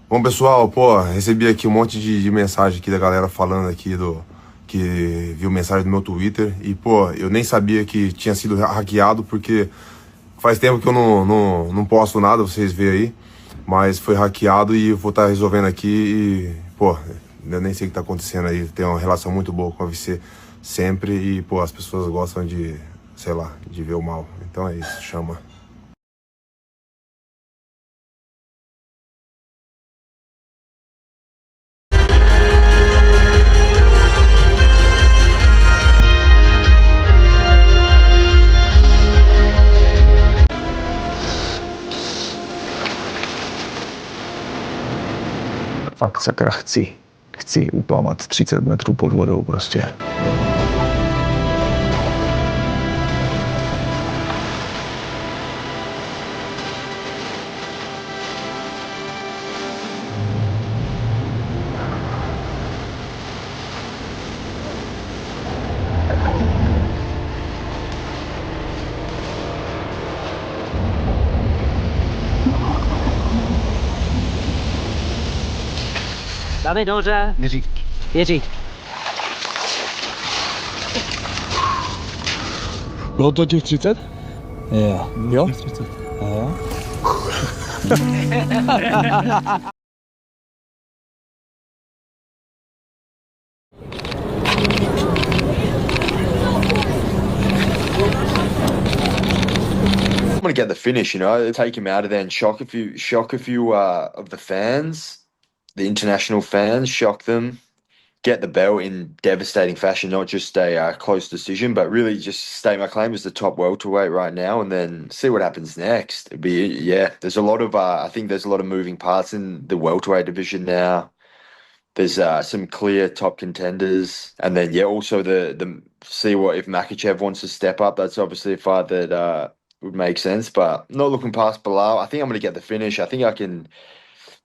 Bom, pessoal, pô, recebi aqui um monte de mensagem aqui da galera falando aqui que viu mensagem do meu Twitter e, pô, eu nem sabia que tinha sido hackeado porque faz tempo que eu não posto nada, vocês veem aí, mas foi hackeado e eu vou estar resolvendo aqui e, pô, eu nem sei o que tá acontecendo aí, tem uma relação muito boa com a VC sempre e, pô, as pessoas gostam de, sei lá, de ver o mal. Então é isso, chama. Fakt sakra chci uplavat 30 metrů pod vodou prostě. Dáme noře. Jiří. Bylo to těch 30? Jo? 30. Jo? I'm gonna get the finish, you know, take him out of there and shock a few of the fans, the international fans, shock them, get the belt in devastating fashion, not just a close decision, but really just state my claim as the top welterweight right now, and then see what happens next. It'd be there's a lot of I think there's a lot of moving parts in the welterweight division now. There's some clear top contenders, and then also the see what if Makachev wants to step up. That's obviously a fight that would make sense, but not looking past Bilal. I think I'm going to get the finish. I think I can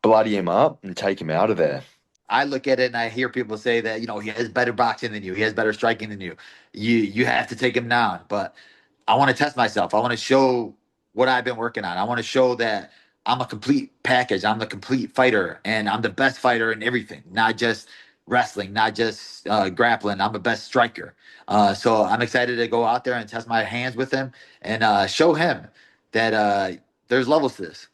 bloody him up and take him out of there. I look at it and I hear people say that, you know, he has better boxing than you, he has better striking than you. You have to take him down. But I want to test myself. I want to show what I've been working on. I want to show that I'm a complete package. I'm the complete fighter, and I'm the best fighter in everything, not just wrestling, not just grappling. I'm the best striker. So I'm excited to go out there and test my hands with him and show him that there's levels to this.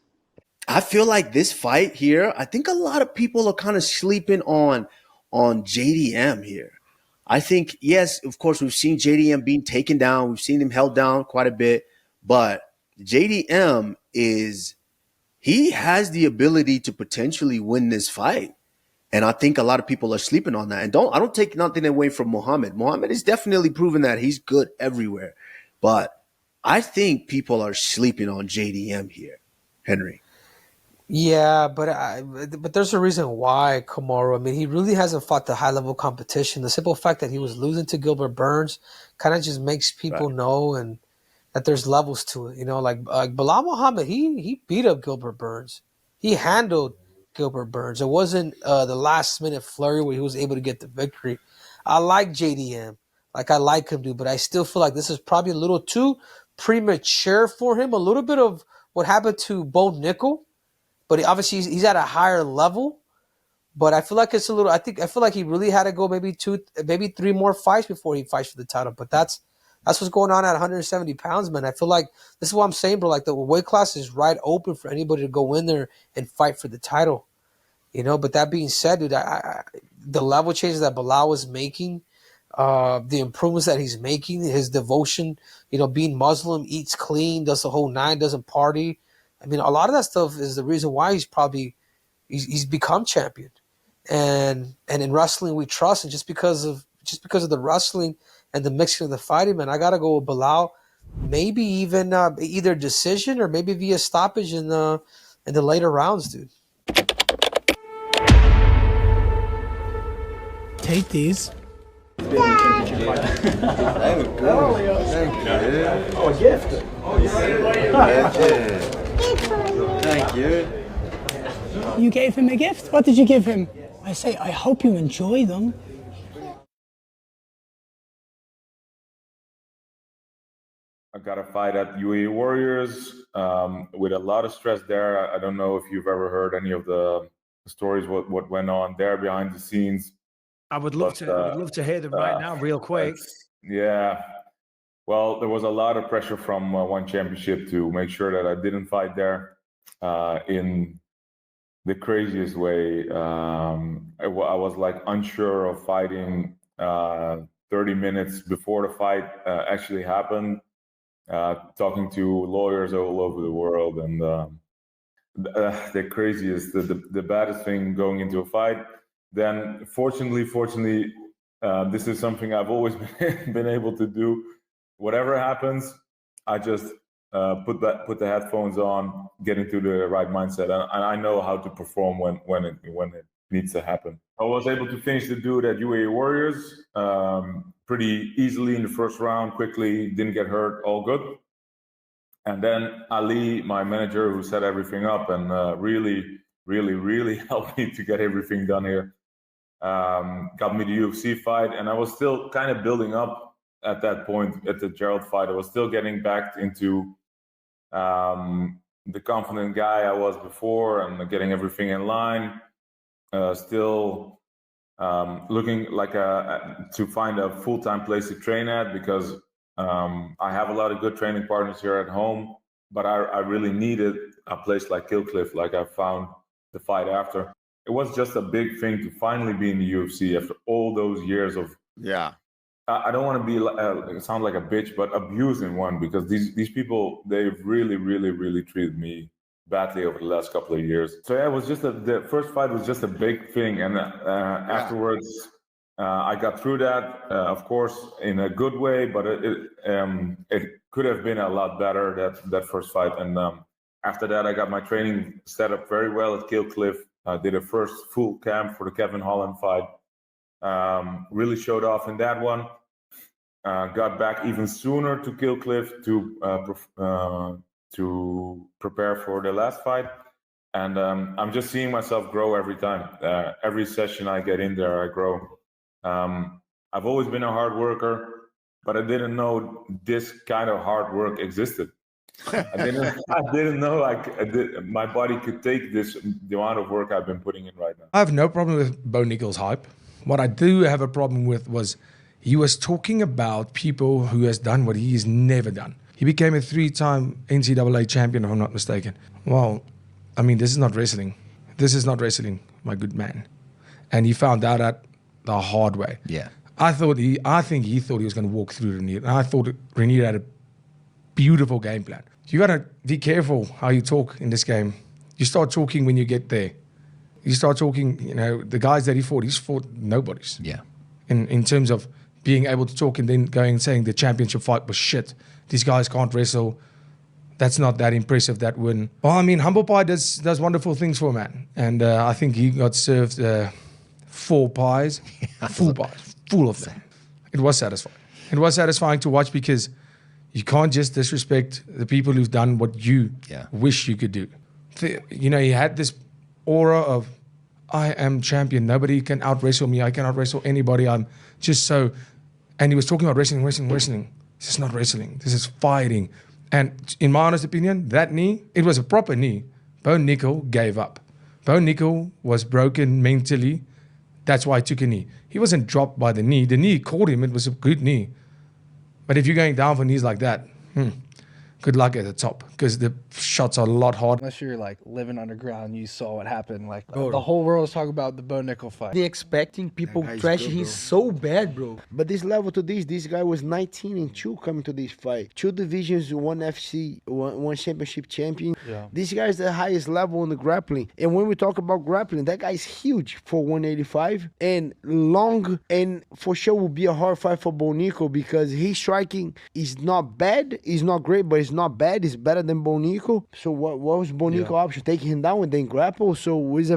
I feel like this fight here, I think a lot of people are kind of sleeping on JDM here. I think, yes, of course, we've seen JDM being taken down. We've seen him held down quite a bit. But JDM he has the ability to potentially win this fight. And I think a lot of people are sleeping on that. And I don't take nothing away from Muhammad. Muhammad has definitely proven that he's good everywhere. But I think people are sleeping on JDM here, Henry. Yeah, but there's a reason why, Kamaru. I mean, he really hasn't fought the high level competition. The simple fact that he was losing to Gilbert Burns kind of just makes people know and that there's levels to it. You know, like Bilal Muhammad, he beat up Gilbert Burns. He handled Gilbert Burns. It wasn't the last minute flurry where he was able to get the victory. I like JDM, like I like him, dude, but I still feel like this is probably a little too premature for him. A little bit of what happened to Bo Nickal. But obviously he's at a higher level. But I feel like it's a little. I feel like he really had to go maybe 3 more fights before he fights for the title. But that's what's going on at 170 pounds, man. I feel like this is what I'm saying, bro. Like the weight class is right open for anybody to go in there and fight for the title. You know. But that being said, dude, the level changes that Bilal is making, the improvements that he's making, his devotion, you know, being Muslim, eats clean, does the whole 9, doesn't party. I mean, a lot of that stuff is the reason why he's become champion, and in wrestling we trust, and just because of the wrestling and the mixing of the fighting, man, I gotta go with Bilal, maybe even either decision or maybe via stoppage in the later rounds, dude. Take these. Thank you. Oh, a gift. Thank you. You gave him a gift? What did you give him? I say, I hope you enjoy them. I got a fight at UAE Warriors with a lot of stress there. I don't know if you've ever heard any of the stories what went on there behind the scenes. I would love to hear them right now, real quick. Yeah. Well, there was a lot of pressure from One Championship to make sure that I didn't fight there in the craziest way. I was like unsure of fighting 30 minutes before the fight actually happened, talking to lawyers all over the world, and the craziest, the baddest thing going into a fight. Then, fortunately, this is something I've always been able to do. Whatever happens, I just put the headphones on, get into the right mindset, and I know how to perform when it needs to happen. I was able to finish the dude at UAE Warriors pretty easily in the first round, quickly, didn't get hurt, all good. And then Ali, my manager, who set everything up and really helped me to get everything done here, got me the UFC fight. And I was still kind of building up at that point at the Gerald fight. I was still getting back into the confident guy I was before and getting everything in line. Still looking like to find a full-time place to train at, because I have a lot of good training partners here at home, but I really needed a place like Killcliff, like I found the fight after. It was just a big thing to finally be in the UFC after all those years of I don't want to be sound like a bitch, but abusing one, because these people, they've really treated me badly over the last couple of years. So yeah, it was just the first fight was just a big thing, and afterwards I got through that, of course, in a good way, but it could have been a lot better, that first fight. And after that, I got my training set up very well at Killcliff. I did a first full camp for the Kevin Holland fight. Really showed off in that one. Got back even sooner to Killcliff to prepare for the last fight. And I'm just seeing myself grow every time. Every session I get in there, I grow. I've always been a hard worker, but I didn't know this kind of hard work existed. I didn't know my body could take the amount of work I've been putting in right now. I have no problem with Bo Nickal's hype. What I do have a problem with was he was talking about people who has done what he's never done. He became a 3-time NCAA champion, if I'm not mistaken. Well, I mean, this is not wrestling. This is not wrestling, my good man. And he found out that the hard way. Yeah. I think he thought he was going to walk through Renier. And I thought Renier had a beautiful game plan. You got to be careful how you talk in this game. You start talking when you get there. You start talking, the guys that he's fought nobodies. Yeah. In terms of being able to talk and then going and saying the championship fight was shit. These guys can't wrestle. That's not that impressive, that win. Well, I mean, Humble Pie does wonderful things for a man. And I think he got served 4 pies, full pies, full of them. It was satisfying. It was satisfying to watch, because you can't just disrespect the people who've done what you wish you could do. He had this aura of, I am champion. Nobody can out-wrestle me. I can out-wrestle anybody. I'm just so... And he was talking about wrestling. This is not wrestling. This is fighting. And in my honest opinion, that knee, it was a proper knee. Bo Nickal gave up. Bo Nickal was broken mentally. That's why he took a knee. He wasn't dropped by the knee. The knee caught him. It was a good knee. But if you're going down for knees like that, good luck at the top, because the shots are a lot harder. Unless you're like living underground, you saw what happened. Like the whole world was talking about the Bo Nickal fight. They expecting people trashing him so bad, bro. But this level to this guy was 19-2 coming to this fight. 2 divisions, 1 FC, one championship champion. Yeah. This guy is the highest level in the grappling. And when we talk about grappling, that guy is huge for 185 and long, and for sure will be a hard fight for Bo Nickal, because his striking is not bad, it's not great, but it's not bad. It's better than Bo Nickal. So what was Bo Nickal option? Taking him down and then grapple. So it was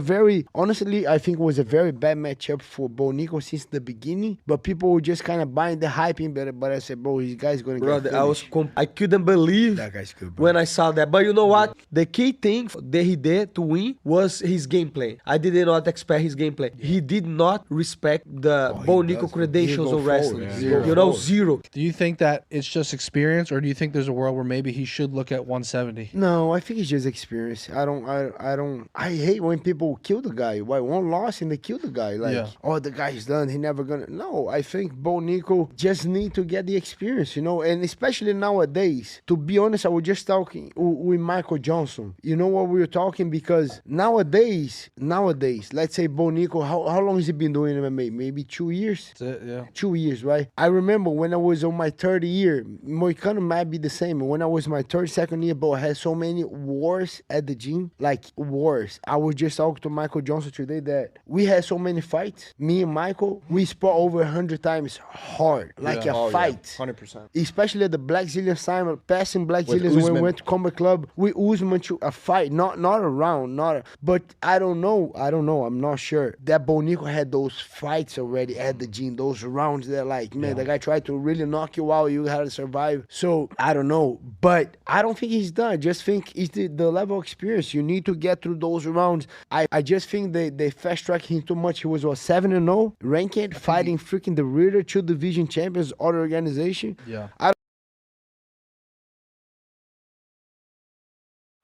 honestly, I think it was a very bad matchup for Bo Nickal since the beginning. But people were just kind of buying the hype in better. But I said, bro, this guy's going to get finished. I couldn't believe that guy's good, bro. when I saw that. But you know what? The key thing that he did to win was his gameplay. I did not expect his gameplay. He did not respect the Bo Nickal credentials of wrestling. Zero. Zero. Do you think that it's just experience, or do you think there's a world where maybe maybe he should look at 170? No, I think it's just experience. I hate when people kill the guy. Why one loss and they kill the guy? Like, oh, the guy's done. He never gonna. No, I think Bo Nickal just need to get the experience, you know. And especially nowadays, to be honest, I was just talking with Michael Johnson. You know what we were talking? Because nowadays, let's say Bo Nickal, how long has he been doing MMA? Maybe 2 years. That's it, yeah. 2 years, right? I remember when I was on my third year, Moicano might be the same. When I was my third, second year, but I had so many wars at the gym, like wars. I was just talking to Michael Johnson today that we had so many fights. Me and Michael, we spar over 100 times hard, like a fight. 100%. Especially at the Black Zillion time, passing Black Zillions when we went to Combat Club, we Usman to a fight, not a round, but I don't know, I'm not sure. That Bo Nickal had those fights already at the gym, those rounds that like, man, the guy tried to really knock you out, you had to survive. So I don't know, but I don't think he's done. I just think it's the level of experience. You need to get through those rounds. I just think they fast track him too much. He was 7-0 ranked, fighting freaking the Ritter, 2 division champions, other organization. Yeah.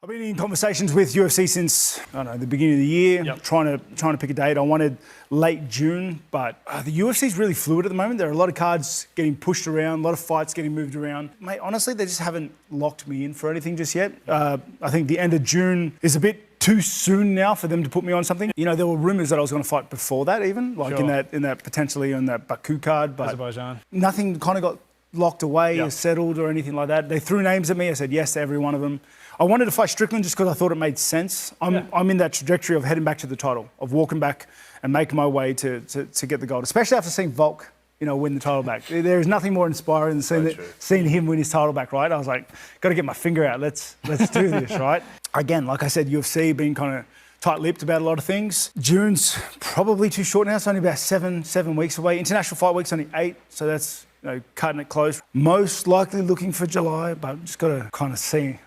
I've been in conversations with UFC since, I don't know, the beginning of the year, trying to pick a date. I wanted late June, but the UFC is really fluid at the moment. There are a lot of cards getting pushed around, a lot of fights getting moved around. Mate, honestly, they just haven't locked me in for anything just yet. I think the end of June is a bit too soon now for them to put me on something. You know, there were rumours that I was going to fight before that even, like in that potentially on that Baku card, but Azerbaijan. Nothing kind of got locked away or settled or anything like that. They threw names at me. I said yes to every one of them. I wanted to fight Strickland just because I thought it made sense. I'm in that trajectory of heading back to the title, of walking back and making my way to get the gold, especially after seeing Volk, you know, win the title back. There is nothing more inspiring than seeing him win his title back, right? I was like, got to get my finger out. Let's do this, right? Again, like I said, UFC being kind of tight-lipped about a lot of things. June's probably too short now. It's only about seven weeks away. International Fight Week's only 8, so that's, you know, cutting it close. Most likely looking for July, but just got to kind of sit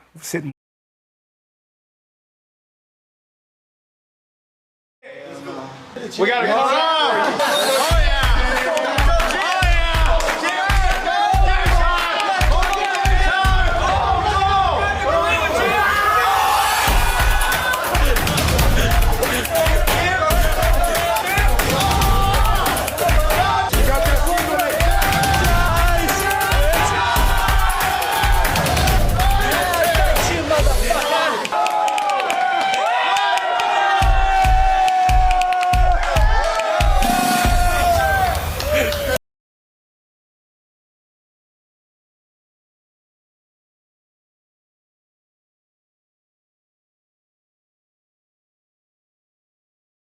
and We got to go.